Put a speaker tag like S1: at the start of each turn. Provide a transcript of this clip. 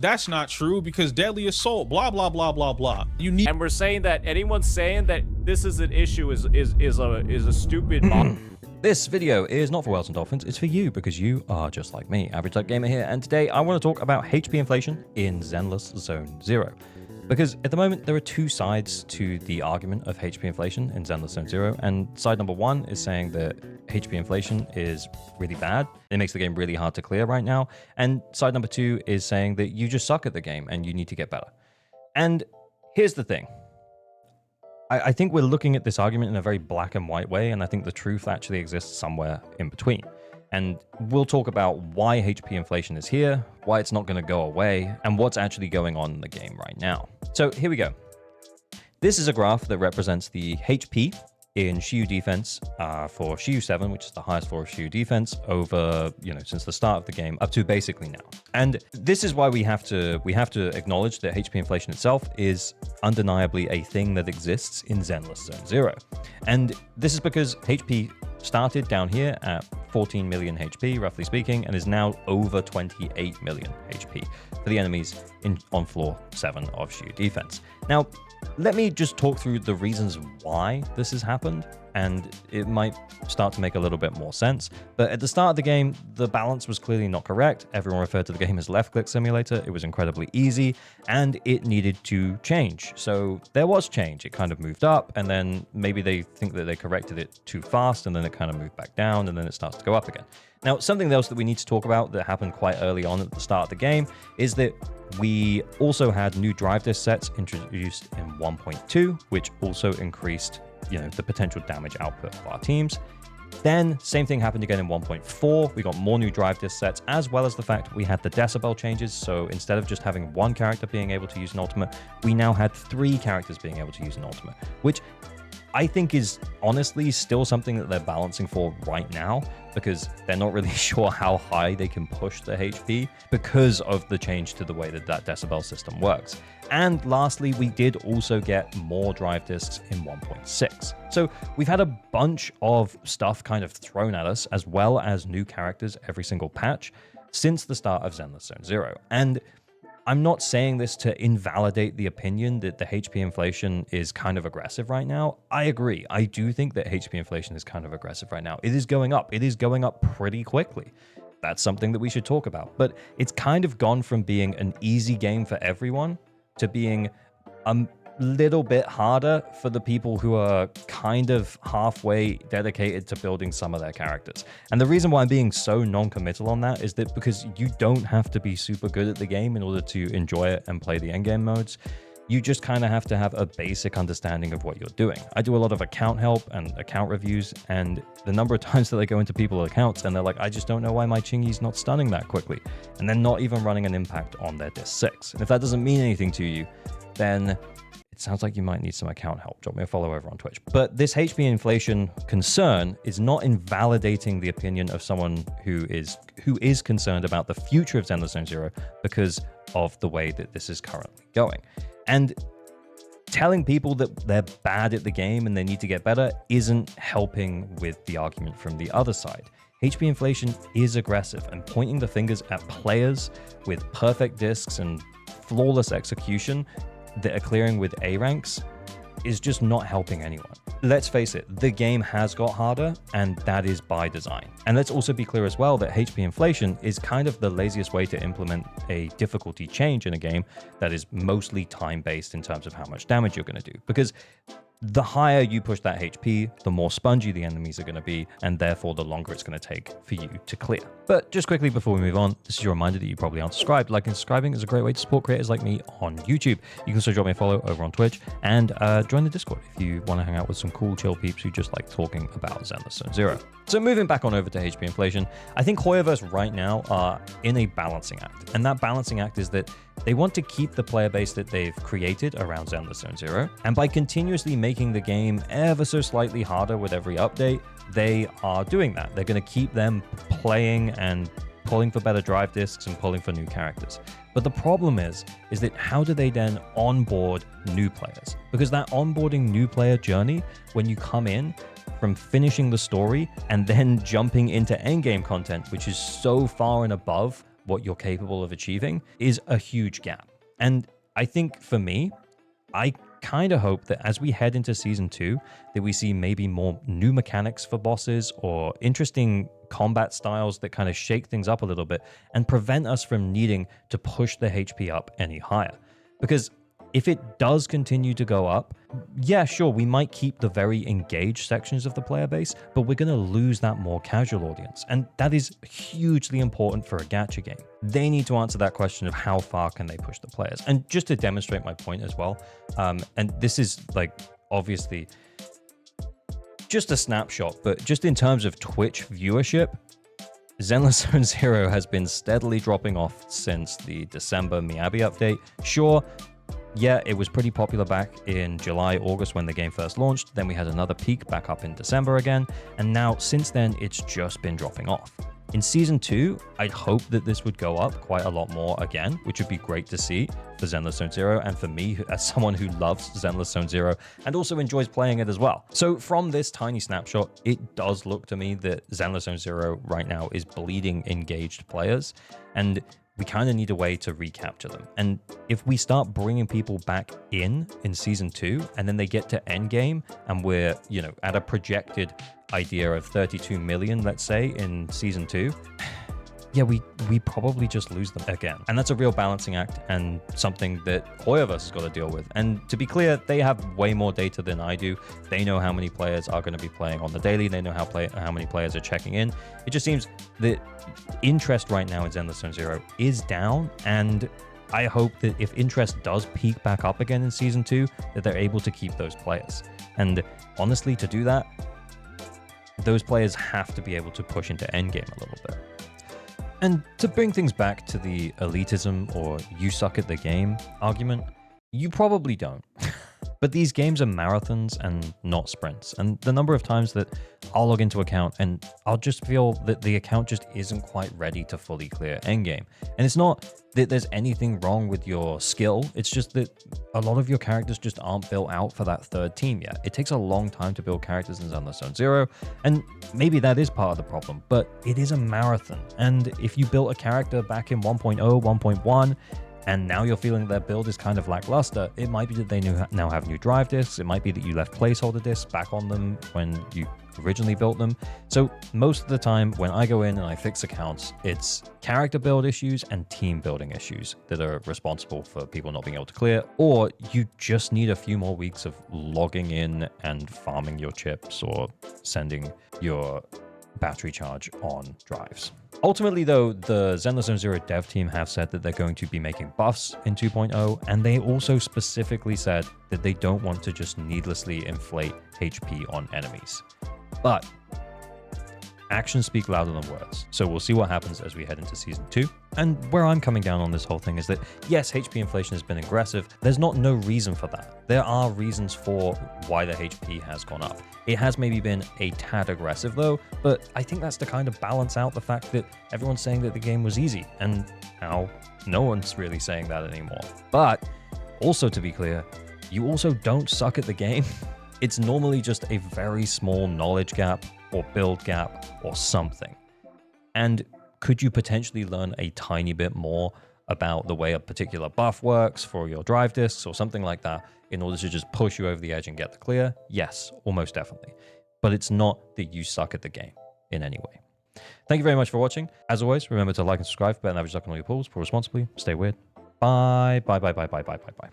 S1: That's not true because deadly assault, blah, blah, blah, blah, blah. You need.
S2: And we're saying that anyone saying that this is an issue is a stupid
S3: This video is not for whales and dolphins, it's for you because you are just like me, Average Type Gamer here, and today I want to talk about HP inflation in Zenless Zone 0. Because at the moment, there are two sides to the argument of HP inflation in Zenless Zone 0, and side number one is saying that HP inflation is really bad, it makes the game really hard to clear right now, and side number two is saying that you just suck at the game and you need to get better. And here's the thing. I think we're looking at this argument in a very black and white way, and I think the truth actually exists somewhere in between. And we'll talk about why HP inflation is here, why it's not going to go away, and what's actually going on in the game right now. So here we go. This is a graph that represents the HP in Shiyu defense for Shiyu 7, which is the highest floor of Shiyu defense over, since the start of the game up to basically now. And this is why we have to acknowledge that HP inflation itself is undeniably a thing that exists in Zenless Zone 0. And this is because HP started down here at 14 million HP, roughly speaking, and is now over 28 million HP for the enemies on floor 7 of Shiyu defense. Now, let me just talk through the reasons why this has happened, and it might start to make a little bit more sense. But at the start of the game, the balance was clearly not correct. Everyone referred to the game as left-click simulator. It was incredibly easy, and it needed to change. So there was change. It kind of moved up, and then maybe they think that they corrected it too fast, and then it kind of moved back down, and then it starts to go up again. Now, something else that we need to talk about that happened quite early on at the start of the game is that we also had new drive disk sets introduced in 1.2, which also increased, the potential damage output of our teams. Then, same thing happened again in 1.4. We got more new drive disk sets, as well as the fact we had the decibel changes. So instead of just having one character being able to use an ultimate, we now had 3 characters being able to use an ultimate, which I think is honestly still something that they're balancing for right now, because they're not really sure how high they can push the HP because of the change to the way that decibel system works. And lastly, we did also get more drive disks in 1.6. So we've had a bunch of stuff kind of thrown at us, as well as new characters every single patch since the start of Zenless Zone 0. And I'm not saying this to invalidate the opinion that the HP inflation is kind of aggressive right now. I agree. I do think that HP inflation is kind of aggressive right now. It is going up. It is going up pretty quickly. That's something that we should talk about. But it's kind of gone from being an easy game for everyone to being a little bit harder for the people who are kind of halfway dedicated to building some of their characters. And the reason why I'm being so non-committal on that is that because you don't have to be super good at the game in order to enjoy it and play the endgame modes. You just kind of have to have a basic understanding of what you're doing. I do a lot of account help and account reviews, and the number of times that I go into people's accounts and they're like, I just don't know why my Chingy's not stunning that quickly. And they're not even running an impact on their Disc 6. And if that doesn't mean anything to you, then sounds like you might need some account help. Drop me a follow over on Twitch. But this HP inflation concern is not invalidating the opinion of someone who is concerned about the future of Zenless Zone 0 because of the way that this is currently going. And telling people that they're bad at the game and they need to get better isn't helping with the argument from the other side. HP inflation is aggressive, and pointing the fingers at players with perfect discs and flawless execution that are clearing with A ranks is just not helping anyone. Let's face it, the game has got harder, and that is by design. And let's also be clear as well that HP inflation is kind of the laziest way to implement a difficulty change in a game that is mostly time-based in terms of how much damage you're going to do. Because the higher you push that HP, the more spongy the enemies are going to be, and therefore the longer it's going to take for you to clear. But just quickly before we move on, this is your reminder that you probably aren't subscribed. Liking and subscribing is a great way to support creators like me on YouTube. You can also drop me a follow over on Twitch and join the Discord if you want to hang out with some cool chill peeps who just like talking about Zenless Zone 0. So moving back on over to HP inflation, I think Hoyoverse right now are in a balancing act. And that balancing act is that they want to keep the player base that they've created around Zenless Zone 0, and by continuously making the game ever so slightly harder with every update, they are doing that. They're going to keep them playing and pulling for better drive disks and pulling for new characters. But the problem is that how do they then onboard new players? Because that onboarding new player journey, when you come in from finishing the story and then jumping into endgame content, which is so far and above what you're capable of achieving is a huge gap. And I think for me, I kind of hope that as we head into season 2, that we see maybe more new mechanics for bosses or interesting combat styles that kind of shake things up a little bit and prevent us from needing to push the HP up any higher. Because if it does continue to go up, yeah, sure, we might keep the very engaged sections of the player base, but we're going to lose that more casual audience. And that is hugely important for a gacha game. They need to answer that question of how far can they push the players. And just to demonstrate my point as well, and this is like obviously just a snapshot, but just in terms of Twitch viewership, Zenless Zone Zero has been steadily dropping off since the December Miyabi update. Sure, yeah, it was pretty popular back in July, August when the game first launched. Then we had another peak back up in December again. And now since then, it's just been dropping off. In season 2, I'd hope that this would go up quite a lot more again, which would be great to see for Zenless Zone Zero and for me as someone who loves Zenless Zone Zero and also enjoys playing it as well. So from this tiny snapshot, it does look to me that Zenless Zone Zero right now is bleeding engaged players, and we kind of need a way to recapture them. And if we start bringing people back in season 2 and then they get to endgame and we're, you know, at a projected idea of 32 million, let's say, in season 2, yeah, we probably just lose them again. And that's a real balancing act and something that Hoyoverse has got to deal with. And to be clear, they have way more data than I do. They know how many players are going to be playing on the daily. They know how many players are checking in. It just seems that interest right now in Zenless Zone Zero is down, and I hope that if interest does peak back up again in season 2, that they're able to keep those players. And honestly, to do that, those players have to be able to push into endgame a little bit. And to bring things back to the elitism or you suck at the game argument, you probably don't. But these games are marathons and not sprints. And the number of times that I'll log into an account and I'll just feel that the account just isn't quite ready to fully clear endgame. And it's not that there's anything wrong with your skill. It's just that a lot of your characters just aren't built out for that third team yet. It takes a long time to build characters in Zenless Zone Zero, and maybe that is part of the problem, but it is a marathon. And if you built a character back in 1.0, 1.1, and now you're feeling their build is kind of lackluster, it might be that they now have new drive disks. It might be that you left placeholder disks back on them when you originally built them. So most of the time when I go in and I fix accounts, it's character build issues and team building issues that are responsible for people not being able to clear, or you just need a few more weeks of logging in and farming your chips or sending your battery charge on drives. Ultimately, though, the Zenless Zone Zero dev team have said that they're going to be making buffs in 2.0, and they also specifically said that they don't want to just needlessly inflate HP on enemies. But actions speak louder than words, so we'll see what happens as we head into season 2. And where I'm coming down on this whole thing is that, yes, HP inflation has been aggressive. There's not no reason for that. There are reasons for why the HP has gone up. It has maybe been a tad aggressive though, but I think that's to kind of balance out the fact that everyone's saying that the game was easy, and now no one's really saying that anymore. But also, to be clear, you also don't suck at the game. It's normally just a very small knowledge gap or build gap or something. And could you potentially learn a tiny bit more about the way a particular buff works for your drive disks or something like that in order to just push you over the edge and get the clear? Yes, almost definitely. But it's not that you suck at the game in any way. Thank you very much for watching. As always, remember to like and subscribe for better average luck on all your pulls. Pull responsibly, stay weird. Bye, bye, bye, bye, bye, bye, bye, bye.